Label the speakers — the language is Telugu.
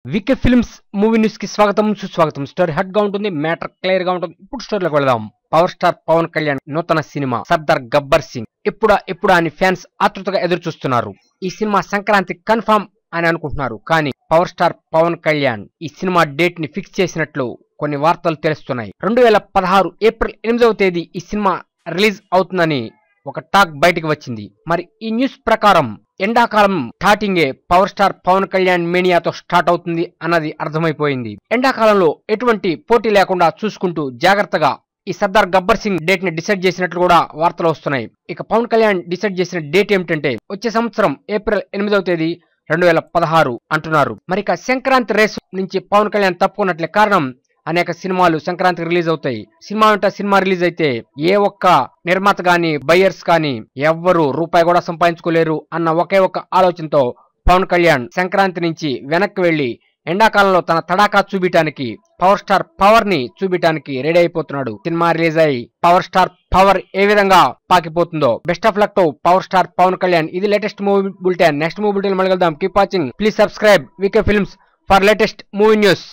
Speaker 1: వికే ఫిల్మ్స్ మూవీ న్యూస్ కి స్వాగతం సుస్వాగతం. స్టోరీ హట్ గా ఉంటుంది, మ్యాటర్ క్లియర్ గా ఉంటుంది. ఇప్పుడు స్టోరీలోకి వెళదాం. పవర్ స్టార్ పవన్ కళ్యాణ్ నూతన సినిమా సర్దార్ గబ్బర్ సింగ్ ఎప్పుడా అని ఫ్యాన్స్ ఆతృతగా ఎదురు చూస్తున్నారు. ఈ సినిమా సంక్రాంతి కన్ఫర్మ్ అని అనుకుంటున్నారు. కానీ పవర్ స్టార్ పవన్ కళ్యాణ్ ఈ సినిమా డేట్ ని ఫిక్స్ చేసినట్లు కొన్ని వార్తలు తెలుస్తున్నాయి. 2016 ఏప్రిల్ 8వ తేదీ ఈ సినిమా రిలీజ్ అవుతుందని ఒక టాక్ బయటికి వచ్చింది. మరి ఈ న్యూస్ ప్రకారం ఎండాకాలం స్టార్టింగే పవర్ స్టార్ పవన్ కళ్యాణ్ మేనియాతో స్టార్ట్ అవుతుంది అన్నది అర్థమైపోయింది. ఎండాకాలంలో ఎటువంటి పోటీ లేకుండా చూసుకుంటూ జాగ్రత్తగా ఈ సర్దార్ గబ్బర్ సింగ్ డేట్ ని డిసైడ్ చేసినట్లు కూడా వార్తలు వస్తున్నాయి. ఇక పవన్ కళ్యాణ్ డిసైడ్ చేసిన డేట్ ఏమిటంటే వచ్చే సంవత్సరం ఏప్రిల్ 8వ తేదీ 2016 అంటున్నారు. మరి ఇక సంక్రాంతి రేసు నుంచి పవన్ కళ్యాణ్ తప్పుకున్నట్లే. కారణం, అనేక సినిమాలు సంక్రాంతికి రిలీజ్ అవుతాయి. సినిమా రిలీజ్ అయితే ఏ ఒక్క నిర్మాత గాని బయ్యర్స్ కానీ ఎవ్వరు రూపాయి కూడా సంపాదించుకోలేరు అన్న ఒకే ఒక్క ఆలోచనతో పవన్ కళ్యాణ్ సంక్రాంతి నుంచి వెనక్కి వెళ్లి ఎండాకాలంలో తన తడాకా చూపించడానికి, పవర్ స్టార్ పవర్ ని చూపించడానికి రెడీ అయిపోతున్నాడు. సినిమా రిలీజ్ అయ్యి పవర్ స్టార్ పవర్ ఏ విధంగా పాకిపోతుందో. Best of luck to power star Pawan Kalyan. ఇది latest movie bulletin. Next movie bulletin మళ్ళీ వెళ్దాం. Keep watching. Please subscribe VK films for latest movie news.